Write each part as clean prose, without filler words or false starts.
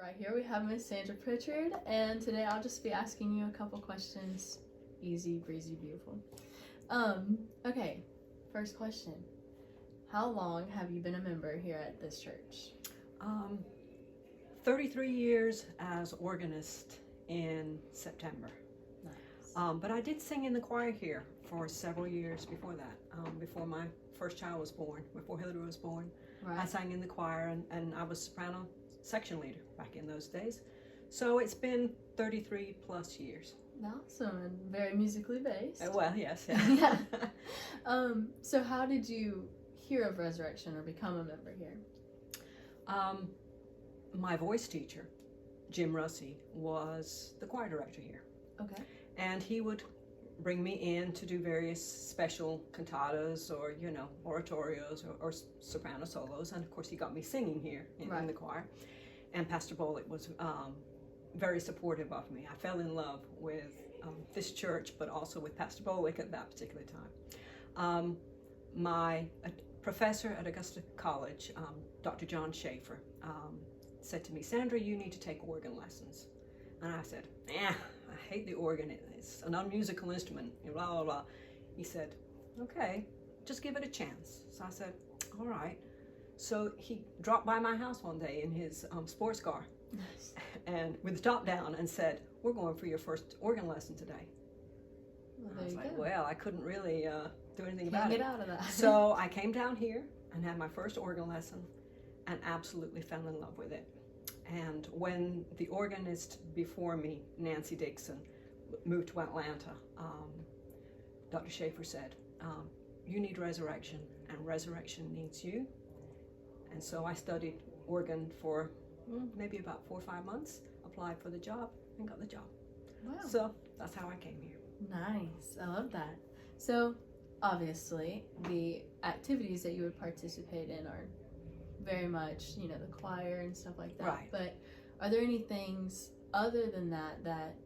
Right here we have Miss Sandra Prichard, and today I'll just be asking you a couple questions. Easy, breezy, beautiful. Okay, first question. How long have you been a member here at this church? 33 years as organist in September. Nice. But I did sing in the choir here for several years before that, before my first child was born, before Hillary was born. I Right. sang in the choir and I was soprano section leader back in those days. So it's been 33 plus years. Awesome, and very musically based. Well, yes. Yeah. So how did you hear of Resurrection or become a member here? My voice teacher, Jim Russey, was the choir director here. Okay. And he would bring me in to do various special cantatas or, oratorios or soprano solos. And of course, he got me singing here in the choir. And Pastor Bolick was very supportive of me. I fell in love with this church, but also with Pastor Bolick at that particular time. My professor at Augusta College, Dr. John Schaefer, said to me, "Sandra, you need to take organ lessons." And I said, I hate the organ. It's an unmusical instrument, blah, blah, blah. He said, "Okay, just give it a chance." So I said, "All right." So he dropped by my house one day in his sports car Nice. and with the top down and said, "We're going for your first organ lesson today." Well, And I there was you like, go. well, I couldn't really do anything Can't about get it. out of that. So I came down here and had my first organ lesson and absolutely fell in love with it. And when the organist before me, Nancy Dixon, moved to Atlanta, Dr. Schaefer said, "You need Resurrection, and Resurrection needs you." And so I studied organ for maybe about 4 or 5 months, applied for the job, and got the job. Wow. So that's how I came here. Nice. I love that. So, obviously, the activities that you would participate in are very much, the choir and stuff like that. Right. But are there any things other than that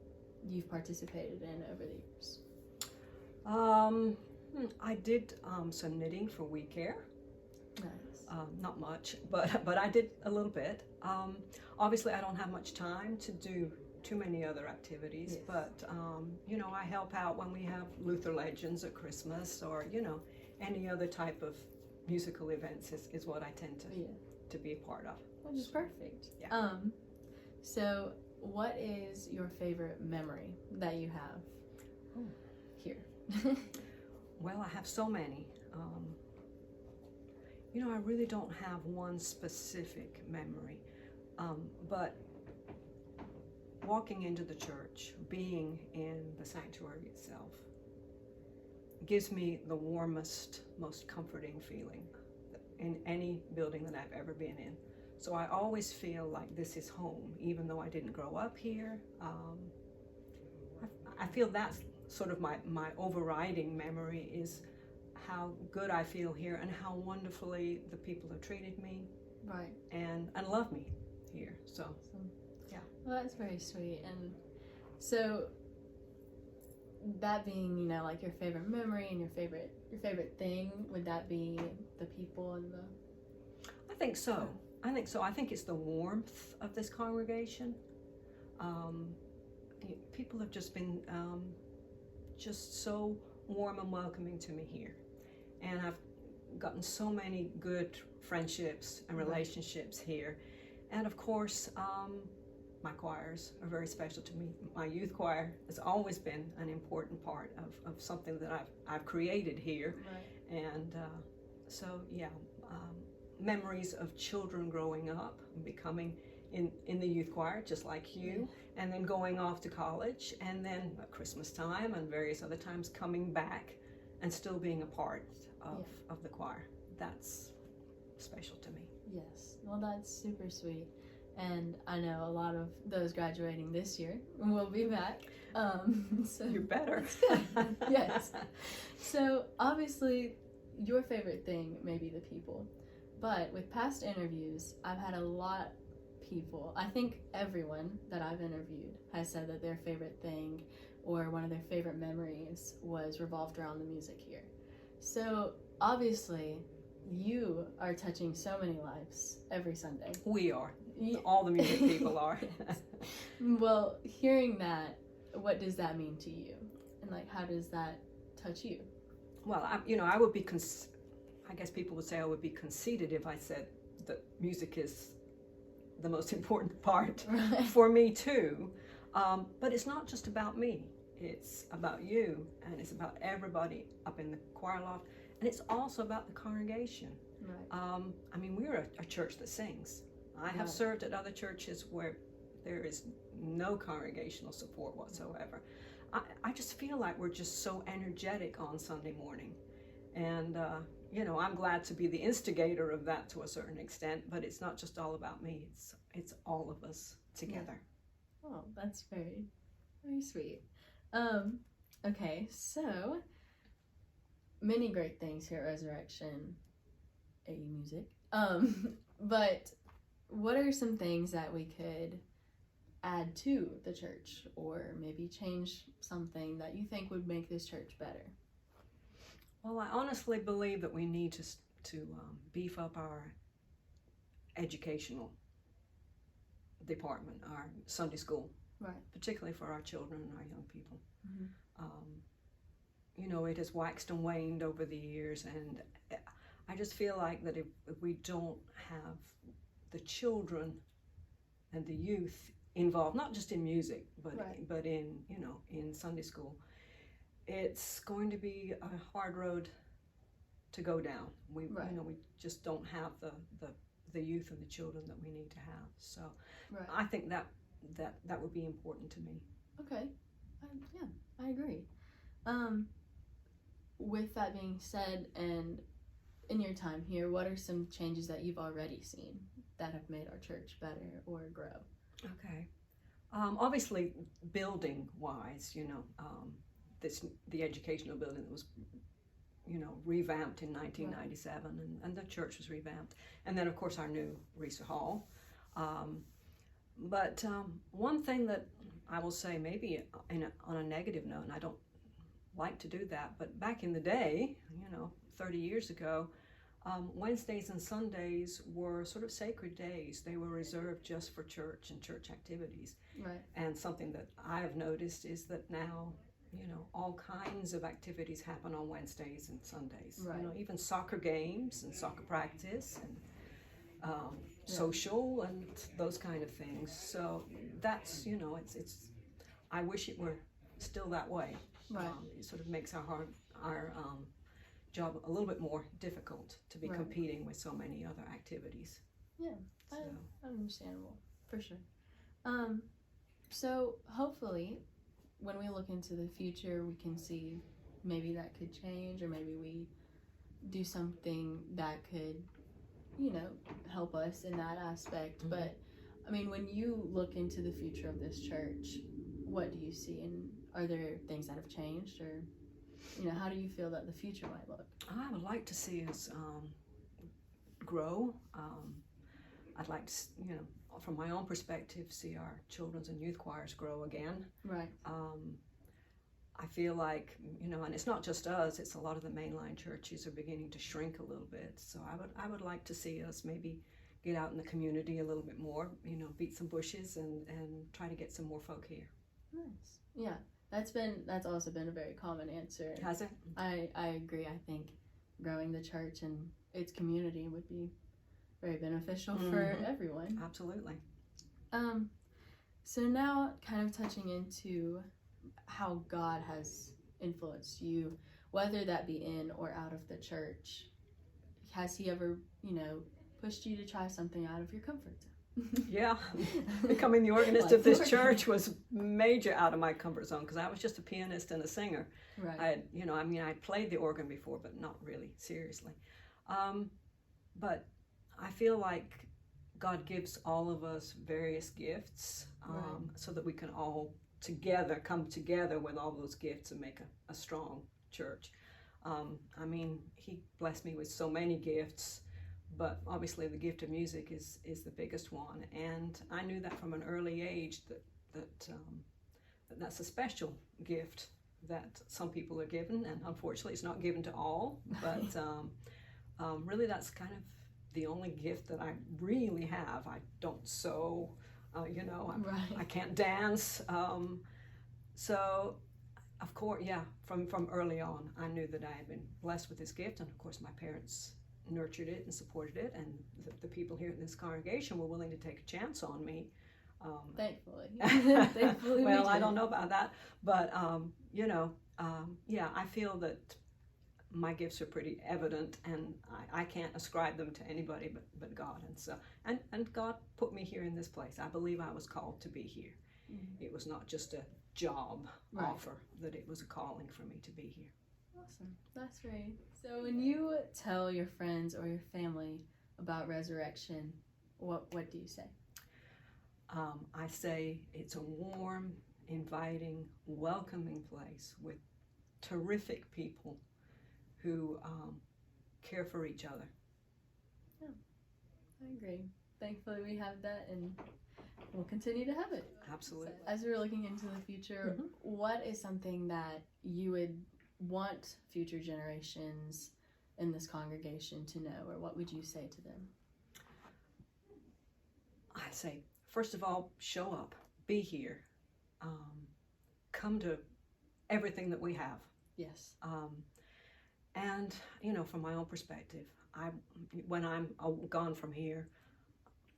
you've participated in over the years? I did some knitting for We Care. Nice. Not much, but I did a little bit. Obviously, I don't have much time to do too many other activities, Yes. but I help out when we have Luther Legends at Christmas or any other type of musical events is what I tend to be a part of. Which is perfect. Yeah. So what is your favorite memory that you have here? Well, I have so many. I really don't have one specific memory, but walking into the church, being in the sanctuary itself, gives me the warmest, most comforting feeling in any building that I've ever been in. So I always feel like this is home, even though I didn't grow up here. I feel that's sort of my overriding memory is how good I feel here and how wonderfully the people have treated me Right. and love me here. So, yeah. Well, that's very sweet. And so that being, like your favorite memory and your favorite thing, would that be the people and the... I think so. I think it's the warmth of this congregation. People have just been just so warm and welcoming to me here. And I've gotten so many good friendships and relationships here. And of course, my choirs are very special to me. My youth choir has always been an important part of something that I've created here. Right. And memories of children growing up and becoming in the youth choir, just like you, and then going off to college, and then at Christmas time and various other times coming back and still being a part of the choir. That's special to me. Yes. Well, that's super sweet. And I know a lot of those graduating this year will be back. So You better. Yes. So obviously your favorite thing may be the people, but with past interviews, I've had a lot of people, I think everyone that I've interviewed has said that their favorite thing or one of their favorite memories was revolved around the music here. So obviously you are touching so many lives every Sunday. We are. all the music people are. Well, hearing that, what does that mean to you? And like, how does that touch you? Well, I would be, I guess people would say I would be conceited if I said that music is the most important part Right. for me too. But it's not just about me. It's about you, and it's about everybody up in the choir loft, and it's also about the congregation. Right. I mean, we're a church that sings. I have served at other churches where there is no congregational support whatsoever. I just feel like we're just so energetic on Sunday morning. And, I'm glad to be the instigator of that to a certain extent, but it's not just all about me. It's all of us together. Yeah. Oh, that's very, very sweet. Okay, so many great things here at Resurrection AE Music. But what are some things that we could add to the church, or maybe change something that you think would make this church better? Well, I honestly believe that we need to beef up our educational department, our Sunday school, right? Particularly for our children and our young people. Mm-hmm. It has waxed and waned over the years, and I just feel like that if we don't have the children and the youth involved, not just in music, but in in Sunday school, it's going to be a hard road to go down. We just don't have the youth and the children that we need to have. So I think that would be important to me. Okay, yeah, I agree. With that being said, and in your time here, what are some changes that you've already seen that have made our church better or grow? Okay. Obviously, building wise, the educational building that was, revamped in 1997, and the church was revamped. And then, of course, our new Reeser Hall. But one thing that I will say, maybe on a negative note, and I don't like to do that, but back in the day, 30 years ago, Wednesdays and Sundays were sort of sacred days. They were reserved just for church and church activities. Right. And something that I have noticed is that now, all kinds of activities happen on Wednesdays and Sundays. Right. Even soccer games and soccer practice and social and those kind of things. So that's, it's. I wish it were still that way. Right. It sort of makes our job a little bit more difficult to be competing with so many other activities. Yeah, so. Understandable, for sure. So hopefully, when we look into the future, we can see maybe that could change, or maybe we do something that could, help us in that aspect. Mm-hmm. But, I mean, when you look into the future of this church, what do you see, and are there things that have changed, or how do you feel that the future might look? I would like to see us grow. I'd like to, from my own perspective, see our children's and youth choirs grow again. Right. I feel like, and it's not just us, it's a lot of the mainline churches are beginning to shrink a little bit. So I would like to see us maybe get out in the community a little bit more, beat some bushes and try to get some more folk here. Nice. Yeah. That's also been a very common answer. Has it? I agree. I think growing the church and its community would be very beneficial for everyone. Absolutely. So now, kind of touching into how God has influenced you, whether that be in or out of the church. Has He ever, pushed you to try something out of your comfort zone? Yeah, becoming the organist of this church was major out of my comfort zone, because I was just a pianist and a singer. Right. I played the organ before, but not really seriously. But I feel like God gives all of us various gifts, so that we can all come together with all those gifts and make a strong church. He blessed me with so many gifts. But obviously the gift of music is the biggest one, and I knew that from an early age that's a special gift that some people are given, and unfortunately it's not given to all. But really, that's kind of the only gift that I really have. I don't sew, Right. I can't dance. So, of course, yeah, from early on, I knew that I had been blessed with this gift, and of course, my parents nurtured it and supported it, and the people here in this congregation were willing to take a chance on me. Thankfully. Thankfully. Well, I don't know about that, but yeah, I feel that my gifts are pretty evident, and I can't ascribe them to anybody but God. And so, and God put me here in this place. I believe I was called to be here. Mm-hmm. It was not just a job offer, that it was a calling for me to be here. Awesome. That's great. So when you tell your friends or your family about resurrection, what do you say? I say it's a warm, inviting, welcoming place with terrific people who care for each other. Yeah, I agree. Thankfully we have that, and we'll continue to have it. Absolutely. So, as we're looking into the future, what is something that you would want future generations in this congregation to know, or what would you say to them? I say, first of all, show up, be here, come to everything that we have. Yes. And, from my own perspective, when I'm gone from here,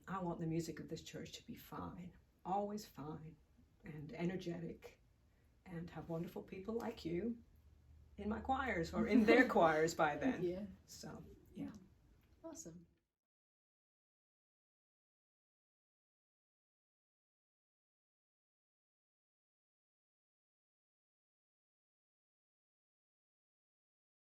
I want the music of this church to be fine, always fine, and energetic, and have wonderful people like you in my choirs, or in their choirs by then. Yeah. So, yeah. Awesome.